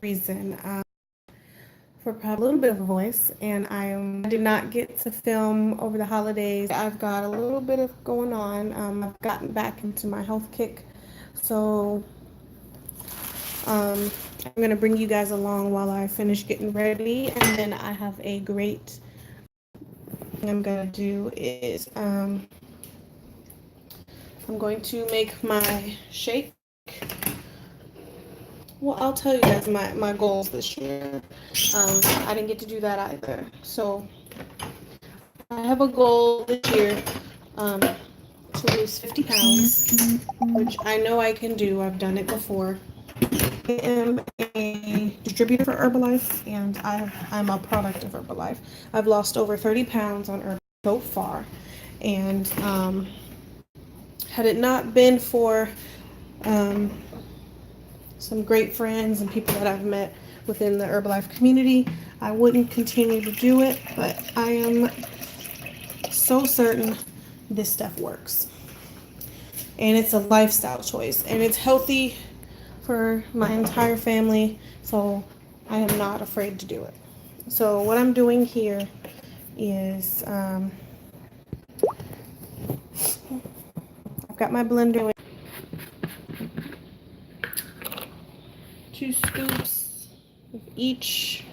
reason. For probably a little bit of a voice, and I did not get to film over the holidays. I've got a little bit of going on. I've gotten back into my health kick, so I'm gonna bring you guys along while I finish getting ready, and then I have a great thing I'm gonna do is I'm going to make my shake. Well, I'll tell you guys my goals this year. I didn't get to do that either. So I have a goal this year to lose 50 pounds, which I know I can do. I've done it before. I am a distributor for Herbalife, and I'm a product of Herbalife. I've lost over 30 pounds on Herbalife so far, and had it not been for some great friends and people that I've met within the Herbalife community, I wouldn't continue to do it, but I am so certain this stuff works. And it's a lifestyle choice, and it's healthy for my entire family, so I am not afraid to do it. So what I'm doing here is I've got my blender, 2 scoops of each.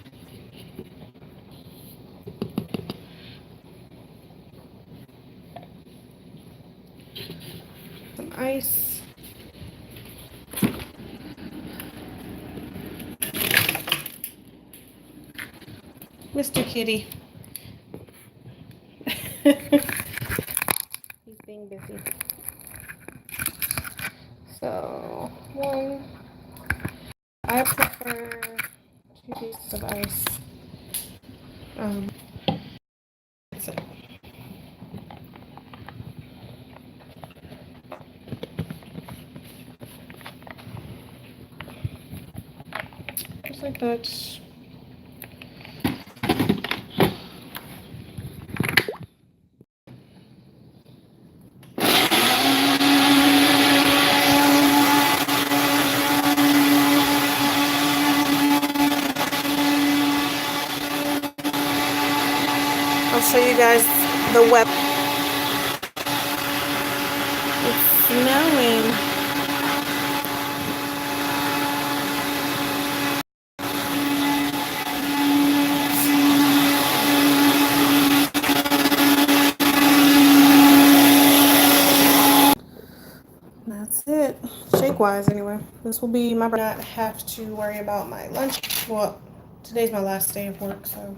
Some ice. Mr. Kitty. He's being busy. So, I prefer 2 pieces of ice. So, just like that. I'll show you guys the web. It's snowing. That's it. Shake-wise, anyway. This will be my break. Not have to worry about my lunch. Well, today's my last day of work, so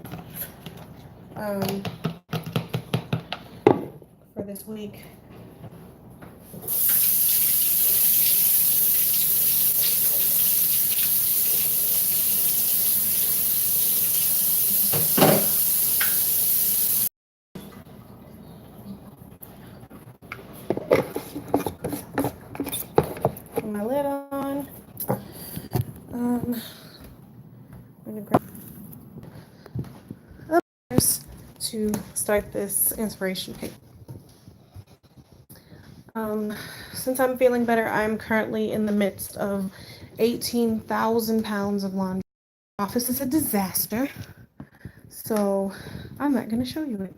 for this week. Put my lid on. I'm gonna grab to start this inspiration paper. Since I'm feeling better, I'm currently in the midst of 18,000 pounds of laundry. My office is a disaster, so I'm not gonna show you it.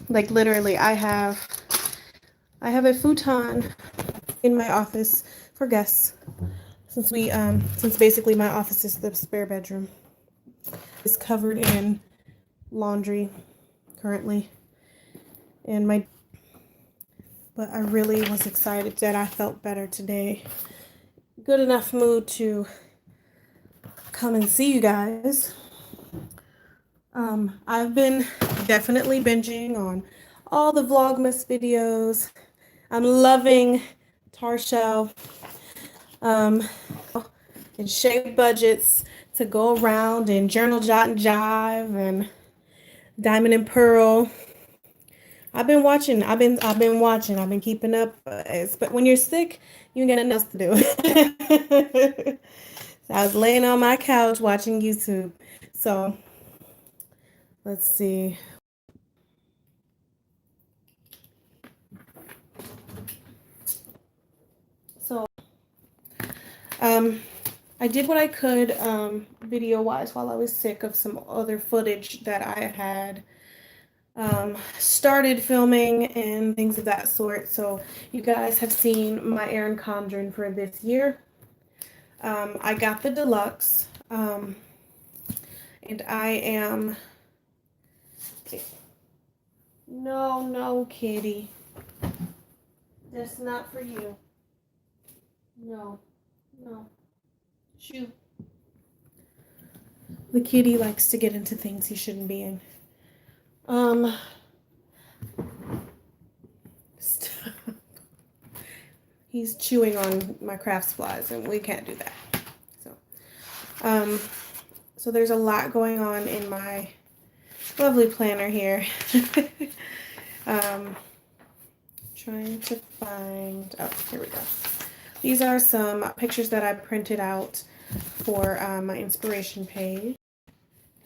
Like literally, I have a futon in my office for guests, since basically my office is the spare bedroom. It's covered in laundry currently, and but I really was excited that I felt better today. Good enough mood to come and see you guys. I've been definitely binging on all the Vlogmas videos. I'm loving Tarsha and Shave Budgets to go around and Journal Jot and Jive and Diamond and Pearl. I've been watching. I've been keeping up. But when you're sick, you ain't got nothing else to do. So I was laying on my couch watching YouTube. So let's see. So I did what I could video-wise while I was sick of some other footage that I had started filming and things of that sort. So you guys have seen my Erin Condren for this year. I got the Deluxe, and I am... No, no, kitty. That's not for you. No, no. Shoo. The kitty likes to get into things he shouldn't be in. Stop. He's chewing on my craft supplies, and we can't do that. So there's a lot going on in my lovely planner here. Trying to find, oh, here we go. These are some pictures that I printed out for my inspiration page.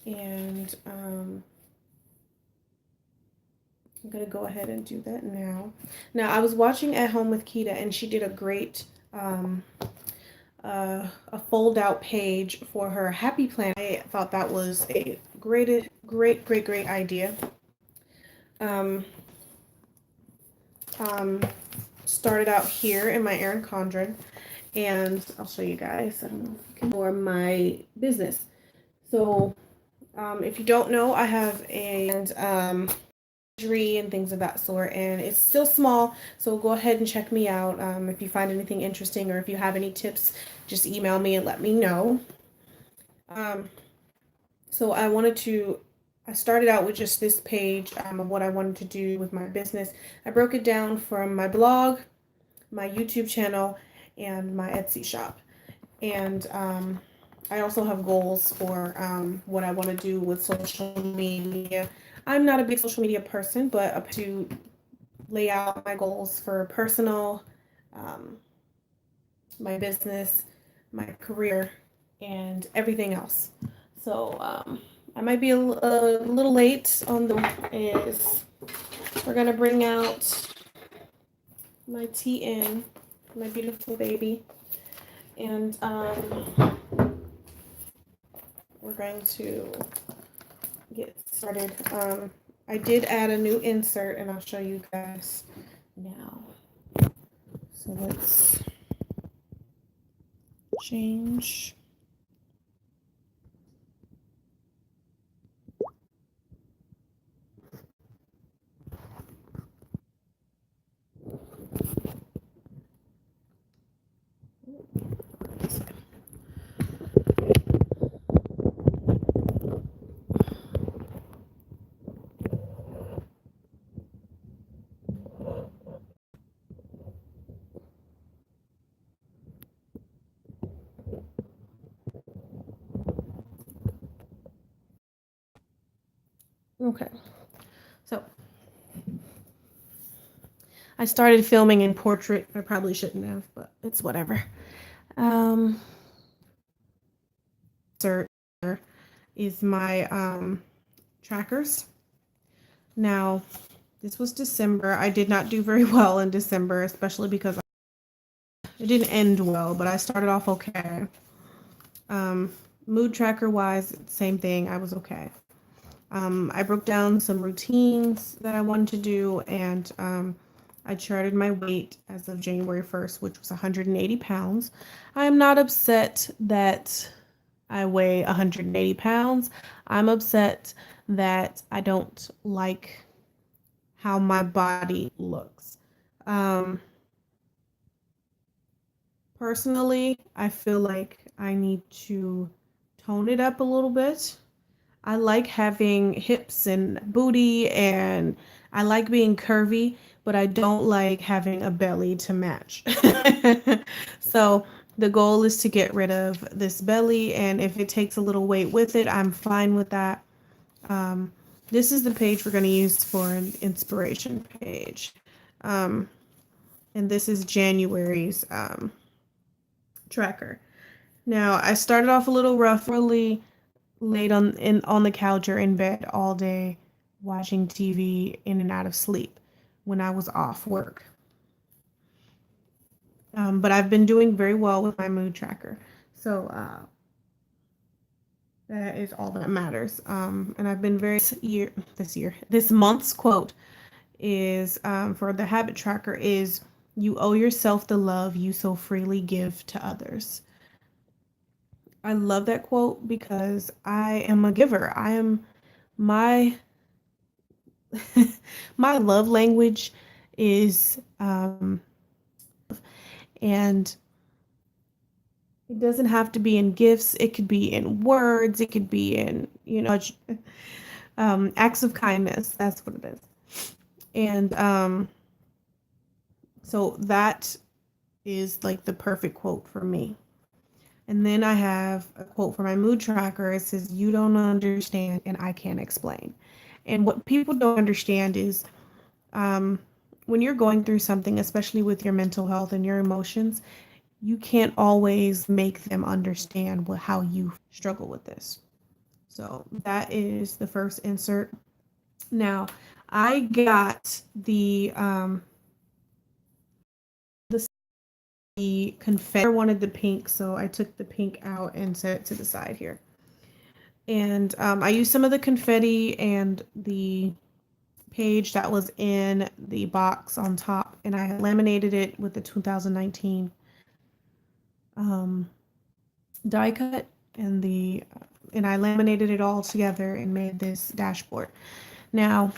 And I'm going to go ahead and do that now. Now, I was watching At Home with Kita, and she did a great a fold-out page for her happy plan. I thought that was a great idea. Started out here in my Erin Condren, and I'll show you guys. I don't know if you can, for my business. So, if you don't know, I have a and things of that sort, and it's still small, so go ahead and check me out. If you find anything interesting, or if you have any tips, just email me and let me know. So I started out with just this page of what I wanted to do with my business. I broke it down from my blog, my YouTube channel, and my Etsy shop. And I also have goals for what I want to do with social media. I'm not a big social media person, but to lay out my goals for personal, my business, my career, and everything else. So I might be a little late on we're going to bring out my TN, my beautiful baby, and we're going to get started. I did add a new insert, and I'll show you guys now. So let's change. Okay, so I started filming in portrait. I probably shouldn't have, but it's whatever. Insert is my trackers. Now, this was December. I did not do very well in December, especially because it didn't end well, but I started off okay. Mood tracker wise, same thing. I was okay. I broke down some routines that I wanted to do, and I charted my weight as of January 1st, which was 180 pounds. I am not upset that I weigh 180 pounds. I'm upset that I don't like how my body looks. Personally, I feel like I need to tone it up a little bit. I like having hips and booty, and I like being curvy, but I don't like having a belly to match. So the goal is to get rid of this belly, and if it takes a little weight with it, I'm fine with that. This is the page we're going to use for an inspiration page. And this is January's tracker. Now, I started off a little rough, really laid on the couch or in bed all day watching TV in and out of sleep when I was off work. But I've been doing very well with my mood tracker. So that is all that matters. And I've been this month's quote is for the habit tracker is, you owe yourself the love you so freely give to others. I love that quote because I am a giver. I am my my love language is and it doesn't have to be in gifts. It could be in words. It could be in, acts of kindness. That's what it is. And so that is like the perfect quote for me. And then I have a quote for my mood tracker. It says, "You don't understand and I can't explain." And what people don't understand is when you're going through something, especially with your mental health and your emotions, you can't always make them understand how you struggle with this. So that is the first insert. Now, I got the confetti. I wanted the pink, so I took the pink out and set it to the side here. And I used some of the confetti and the page that was in the box on top, and I laminated it with the 2019 die cut, and I laminated it all together and made this dashboard. Now,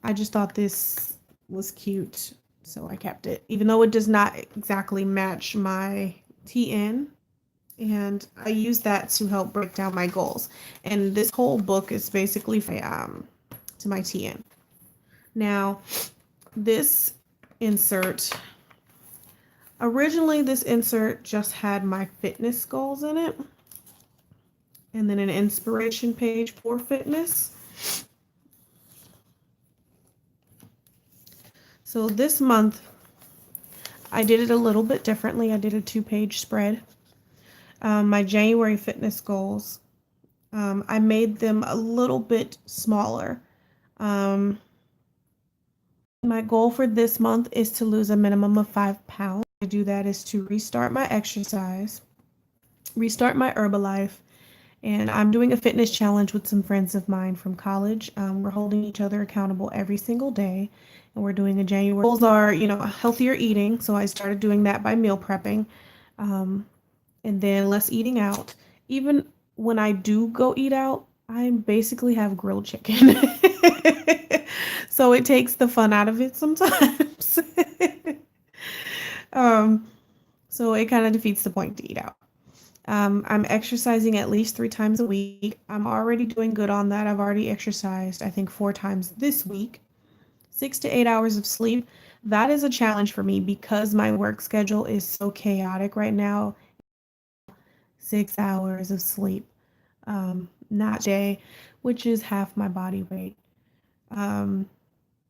I just thought this was cute, so I kept it, even though it does not exactly match my TN. And I use that to help break down my goals. And this whole book is basically to my TN. Now, this insert, originally this insert just had my fitness goals in it, and then an inspiration page for fitness. So this month, I did it a little bit differently. I did a 2-page spread. My January fitness goals, I made them a little bit smaller. My goal for this month is to lose a minimum of 5 pounds. To do that is to restart my exercise, restart my Herbalife, and I'm doing a fitness challenge with some friends of mine from college. We're holding each other accountable every single day, and we're doing a January. Goals are, healthier eating, so I started doing that by meal prepping, and then less eating out. Even when I do go eat out, I basically have grilled chicken. So it takes the fun out of it sometimes. So it kind of defeats the point to eat out. I'm exercising at least 3 times a week. I'm already doing good on that. I've already exercised, I think, 4 times this week. 6 to 8 hours of sleep. That is a challenge for me because my work schedule is so chaotic right now. 6 hours of sleep, not day, which is half my body weight,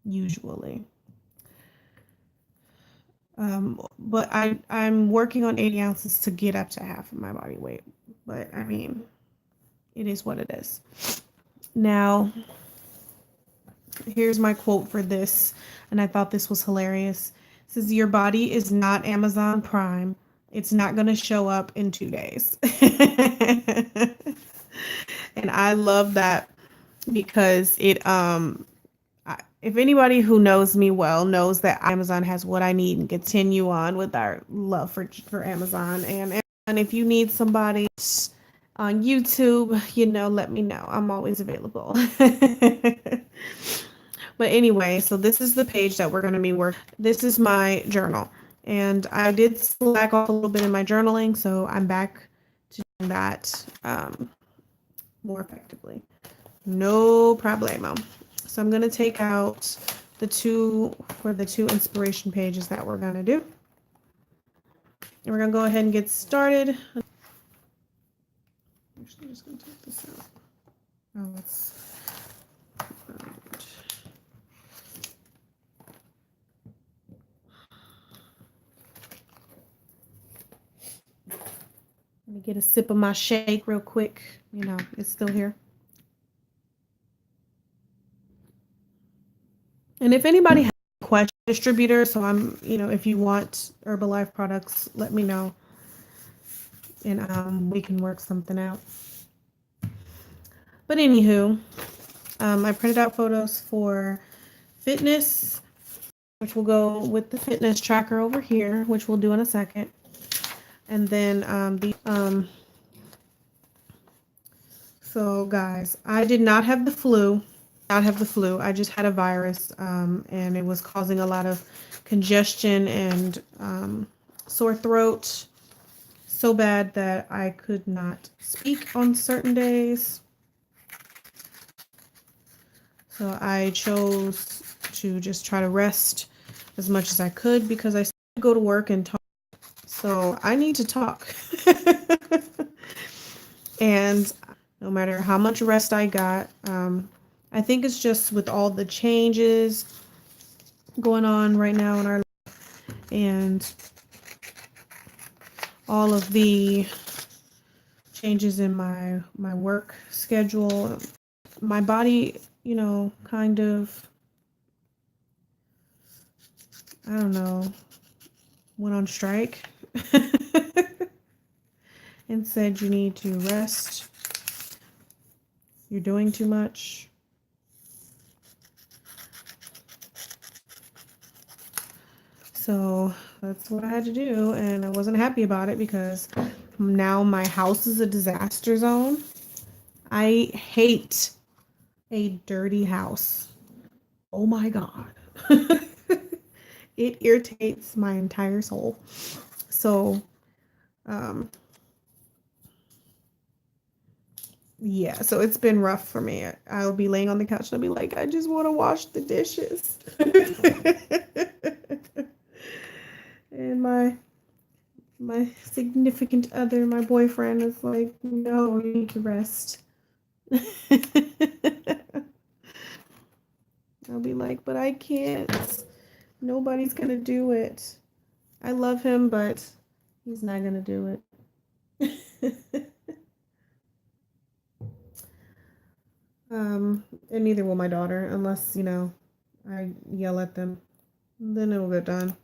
usually. But I'm working on 80 ounces to get up to half of my body weight. But I mean, it is what it is. Now, here's my quote for this, and I thought this was hilarious. It says, "Your body is not Amazon Prime. It's not going to show up in 2 days." And I love that because it if anybody who knows me well knows that Amazon has what I need, and continue on with our love for Amazon. And if you need somebody on YouTube, let me know. I'm always available. But anyway, so this is the page that we're going to be working. This is my journal. And I did slack off a little bit in my journaling, so I'm back to doing that more effectively. No problemo. So I'm going to take out the 2 inspiration pages that we're going to do. And we're going to go ahead and get started. Actually, I'm just going to take this out. Oh, it's... Let me get a sip of my shake real quick. It's still here. And if anybody has questions distributor. So I'm, if you want Herbalife products, let me know, and we can work something out. But anywho, I printed out photos for fitness, which will go with the fitness tracker over here, which we'll do in a second. And then so guys, I did not have the flu. I just had a virus, and it was causing a lot of congestion and sore throat, so bad that I could not speak on certain days. So I chose to just try to rest as much as I could because I still go to work and talk. So I need to talk. And no matter how much rest I got, I think it's just with all the changes going on right now in our life and all of the changes in my work schedule, my body, kind of, I don't know, went on strike and said you need to rest. You're doing too much. So that's what I had to do, and I wasn't happy about it because now my house is a disaster zone. I hate a dirty house. Oh my God. It irritates my entire soul. So, yeah, so it's been rough for me. I'll be laying on the couch and I'll be like, I just want to wash the dishes. And my significant other, my boyfriend, is like, no, you need to rest. I'll be like, but I can't. Nobody's gonna do it. I love him, but he's not gonna do it. And neither will my daughter, unless, I yell at them. Then it'll get done.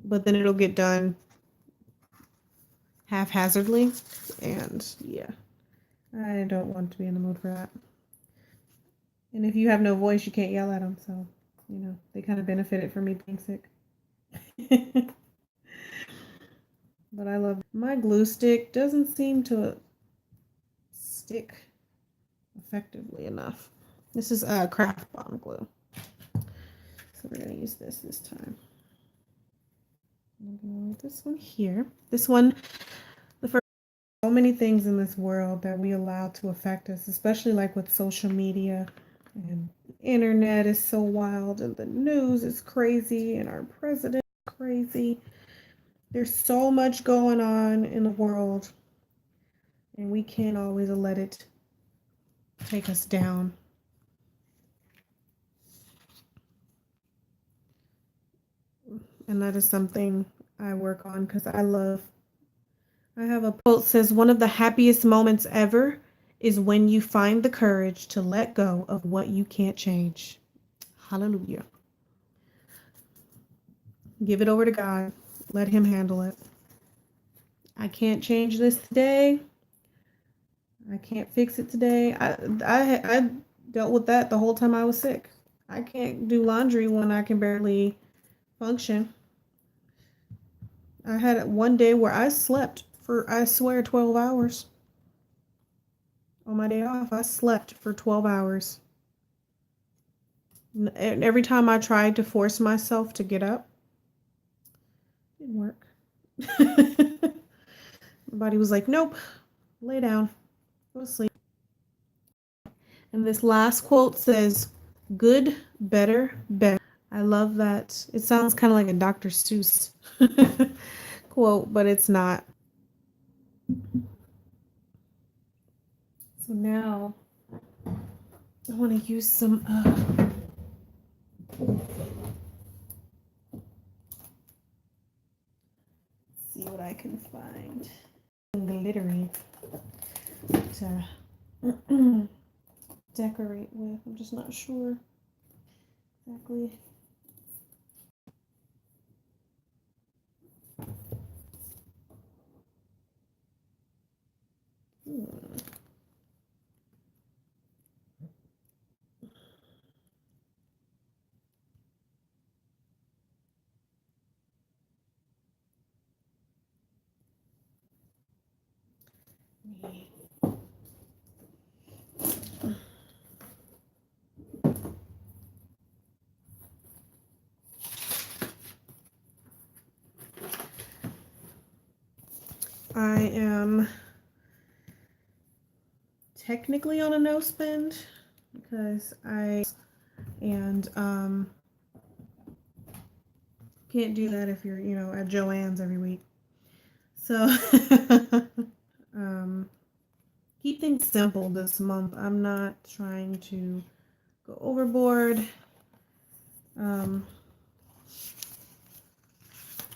But then it'll get done haphazardly, and yeah, I don't want to be in the mood for that. And if you have no voice, you can't yell at them, so, they kind of benefited from me being sick. But I love my glue stick. Doesn't seem to stick effectively enough. This is craft bond glue, so we're gonna use this time. I'm gonna leave this one here. This one, the first, so many things in this world that we allow to affect us, especially like with social media, and the internet is so wild, and the news is crazy, and our president is crazy. There's so much going on in the world, and we can't always let it take us down. And that is something I work on because I have a quote that says, one of the happiest moments ever is when you find the courage to let go of what you can't change. Hallelujah. Give it over to God. Let him handle it. I can't change this today. I can't fix it today. I dealt with that the whole time I was sick. I can't do laundry when I can barely function. I had one day where I slept for, I swear, 12 hours. On my day off, I slept for 12 hours. And every time I tried to force myself to get up, it didn't work. My body was like, nope, lay down, go to sleep. And this last quote says, good, better, better. I love that. It sounds kind of like a Dr. Seuss quote, but it's not. So now I want to use some see what I can find. Glittery to decorate with. I'm just not sure exactly I am technically on a no spend because and can't do that if you're, at Joann's every week. So keep things simple this month. I'm not trying to go overboard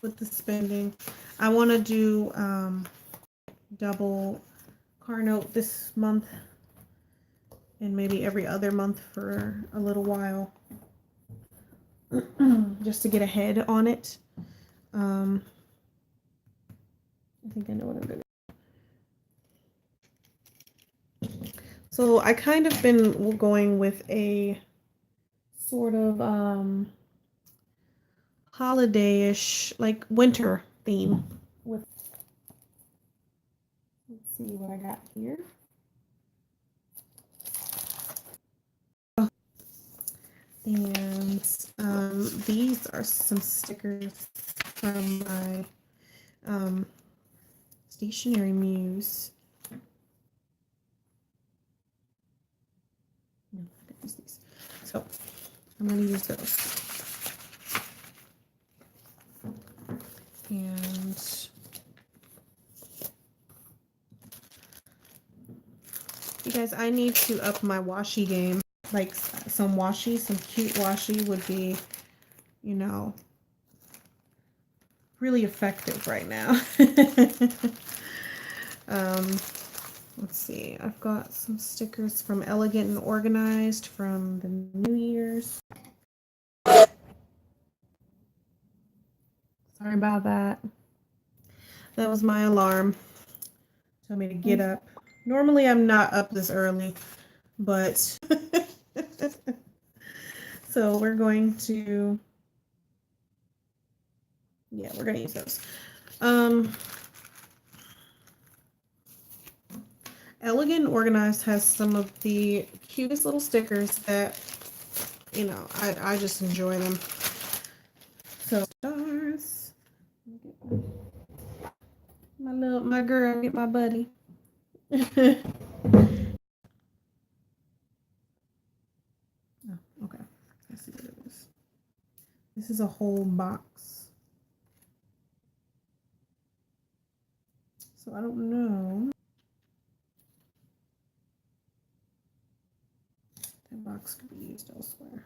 with the spending. I want to do double car note this month and maybe every other month for a little while just to get ahead on it. I think I know what I'm gonna do. So I kind of been going with a sort of holiday-ish, like winter theme. With, let's see what I got here. And these are some stickers from my Stationery Muse. No, I didn't use these. So I'm going to use those. And you guys, I need to up my washi game. Like some cute washi would be, really effective right now. Let's see. I've got some stickers from Elegant and Organized from the New Year's. Sorry about that. That was my alarm. Tell me to get up. Normally I'm not up this early, but so we're going to use those. Elegant Organized has some of the cutest little stickers that, I just enjoy them. So stars. My girl, get my buddy. Oh, okay. Let's see what it is. This is a whole box. So I don't know. That box could be used elsewhere.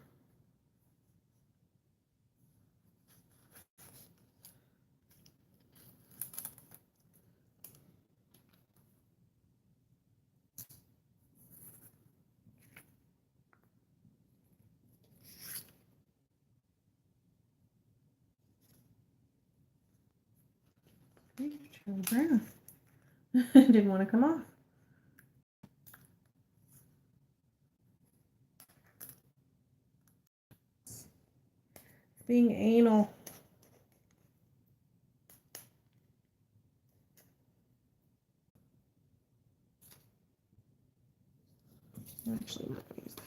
Brown. Didn't want to come off. Being anal. Actually, I'm not going to use that.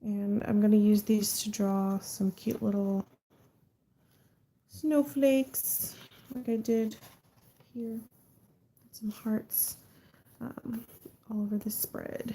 And I'm going to use these to draw some cute little snowflakes, like I did here. Some hearts all over the spread.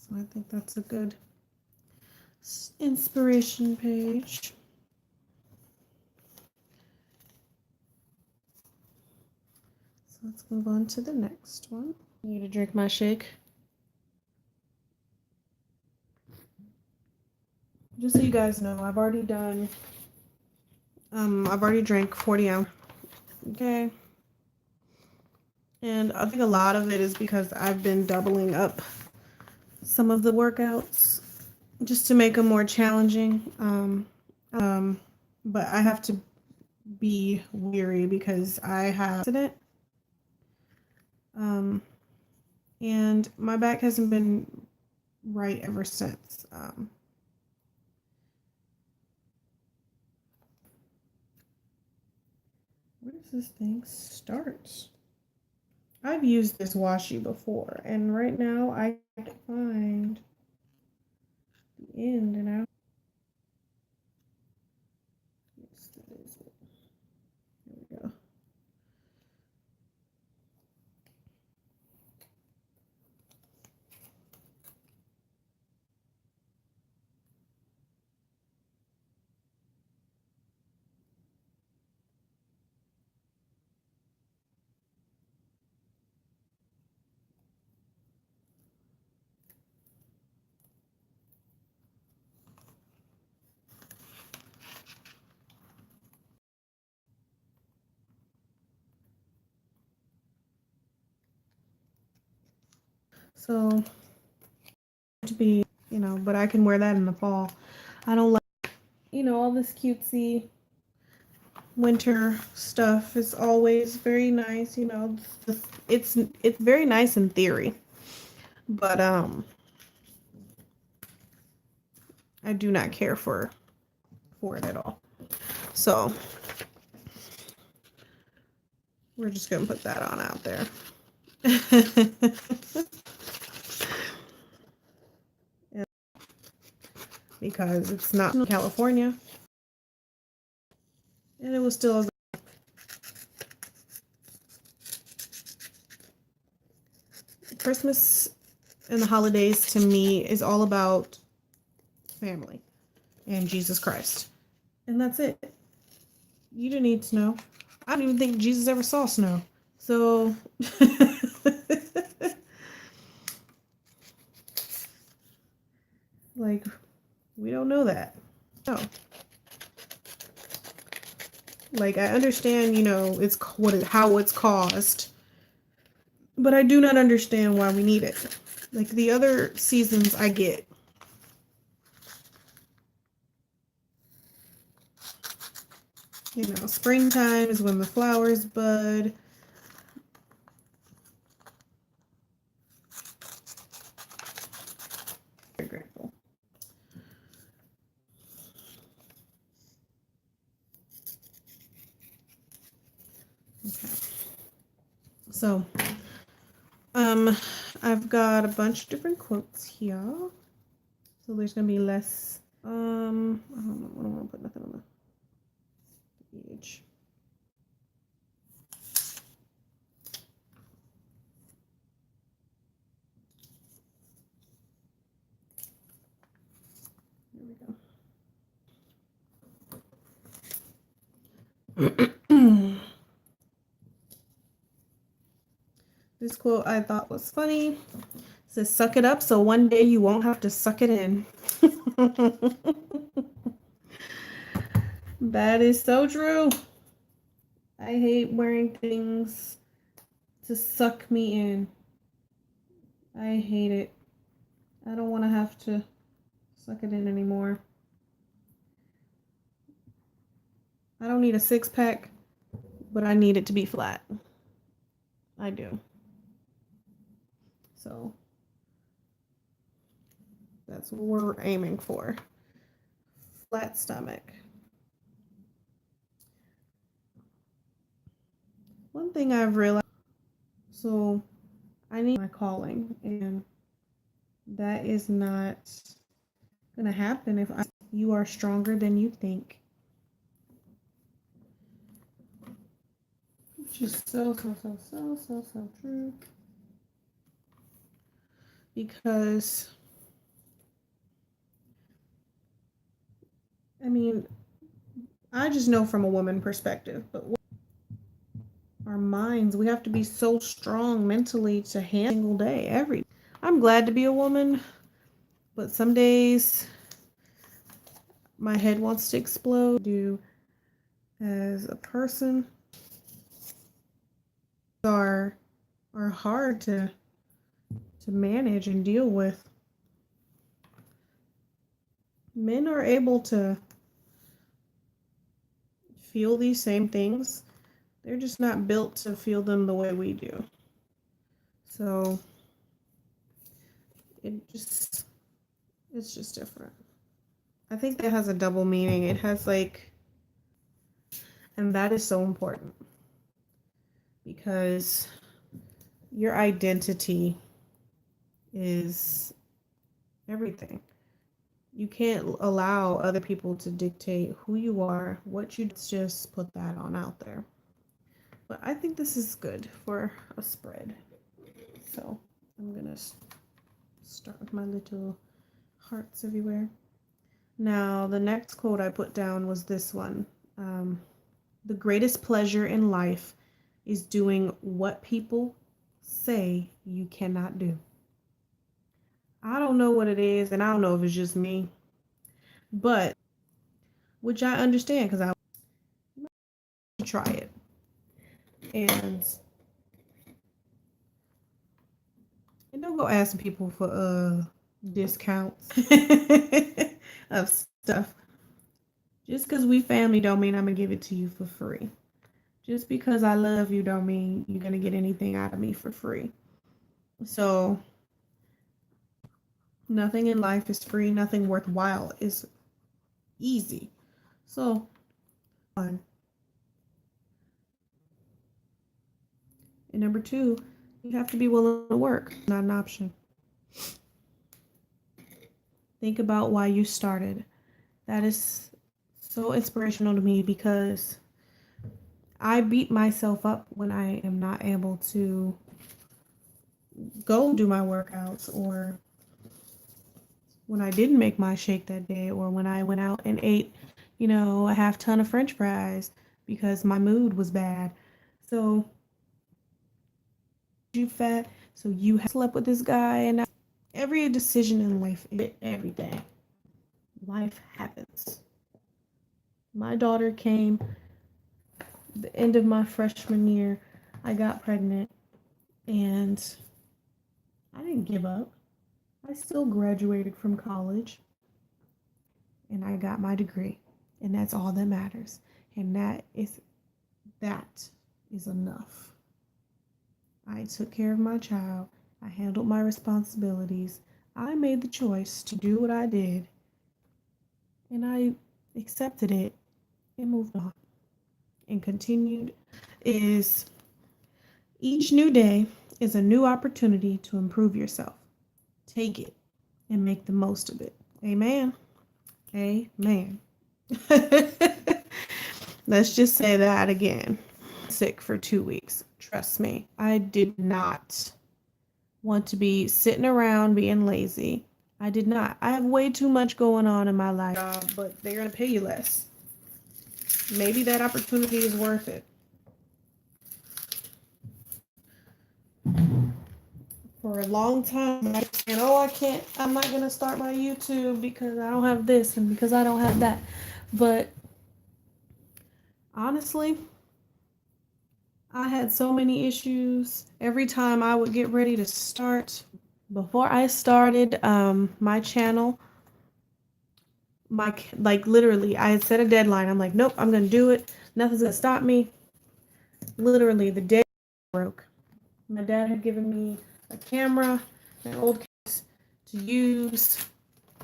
So I think that's a good inspiration page. So let's move on to the next one. I need to drink my shake. Just so you guys know, I've already drank 40 ounces. Okay. And I think a lot of it is because I've been doubling up some of the workouts just to make them more challenging. But I have to be weary because I have an accident. And my back hasn't been right ever since. Where does this thing start? I've used this washi before, and right now I can't find the end, and I yes, that is it. Here we go. So to be, but I can wear that in the fall. I don't like, all this cutesy winter stuff is always very nice. It's very nice in theory, but I do not care for it at all. So we're just gonna put that on out there. Because it's not in California, and it was still Christmas and the holidays to me is all about family and Jesus Christ, and that's it. You didn't need snow. I don't even think Jesus ever saw snow, so like, we don't know that. No. Like, I understand, it's how it's caused, but I do not understand why we need it. Like, the other seasons I get. Springtime is when the flowers bud. Very grateful. Okay. So, I've got a bunch of different quotes here. So there's gonna be less. I don't want to put nothing on the page. There we go. This quote I thought was funny. It says, "Suck it up so one day you won't have to suck it in." That is so true. I hate wearing things to suck me in. I hate it. I don't want to have to suck it in anymore. I don't need a six-pack, but I need it to be flat. I do. So that's what we're aiming for. Flat stomach. One thing I've realized, so I need my calling, and that is not gonna happen if you are stronger than you think. Which is so true. Because, I mean, I just know from a woman perspective, but our minds, we have to be so strong mentally to handle single day, I'm glad to be a woman, but some days my head wants to explode. As a person are hard to manage and deal with. Men are able to feel these same things. They're just not built to feel them the way we do. So it's just different. I think that has a double meaning. It has and that is so important because your identity is everything. You can't allow other people to dictate who you are, what you just put that on out there. But I think this is good for a spread. So I'm gonna start with my little hearts everywhere. Now, the next quote I put down was this one. The greatest pleasure in life is doing what people say you cannot do. I don't know what it is, and I don't know if it's just me, but which I understand because I try it. And don't go asking people for discounts of stuff. Just because we family don't mean I'm gonna give it to you for free. Just because I love you don't mean you're gonna get anything out of me for free. So nothing in life is free, nothing worthwhile is easy. So fun. And number 2, you have to be willing to work, not an option. Think about why you started. That is so inspirational to me because I beat myself up when I am not able to go do my workouts, or when I didn't make my shake that day, or when I went out and ate, a half ton of French fries because my mood was bad. So you fat, so you have slept with this guy, and every decision in life, everything. Life happens. My daughter came the end of my freshman year. I got pregnant, and I didn't give up. I still graduated from college, and I got my degree, and that's all that matters. And that is enough. I took care of my child. I handled my responsibilities. I made the choice to do what I did, and I accepted it and moved on and continued. Is each new day is a new opportunity to improve yourself. Take it and make the most of it. Amen. Amen. Let's just say that again. Sick for 2 weeks. Trust me, I did not want to be sitting around being lazy. I did not. I have way too much going on in my life, but they're going to pay you less. Maybe that opportunity is worth it. For a long time, I'm not going to start my YouTube because I don't have this and because I don't have that. But honestly, I had so many issues. Every time I would get ready to start, Before I started my channel, like literally, I had set a deadline. I'm like, nope, I'm gonna do it. Nothing's gonna stop me. Literally, the day broke. My dad had given me a camera, an old case to use,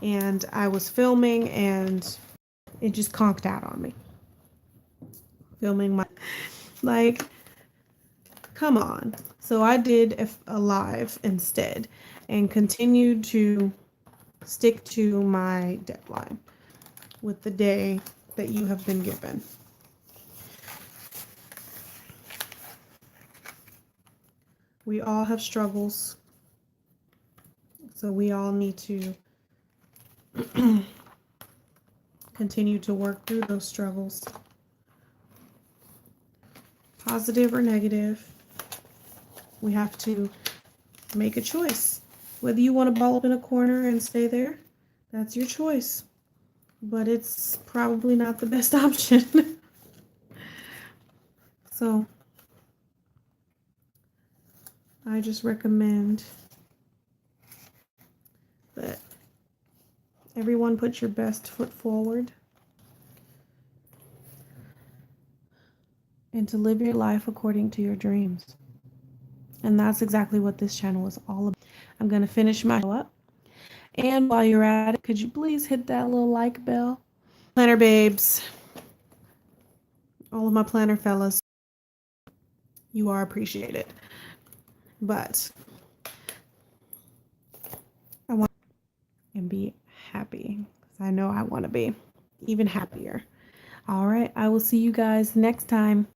and I was filming, and it just conked out on me. Filming my, like, come on. So I did a live instead and continued to stick to my deadline with the day that you have been given. We all have struggles, so we all need to continue to work through those struggles, positive or negative. We have to make a choice. Whether you want to ball up in a corner and stay there, that's your choice. But it's probably not the best option. So I just recommend that everyone put your best foot forward and to live your life according to your dreams. And that's exactly what this channel is all about. I'm going to finish my show up. And while you're at it, could you please hit that little like bell? Planner babes, all of my planner fellas, you are appreciated. But I want and be happy. I know I want to be even happier. All right, I will see you guys next time.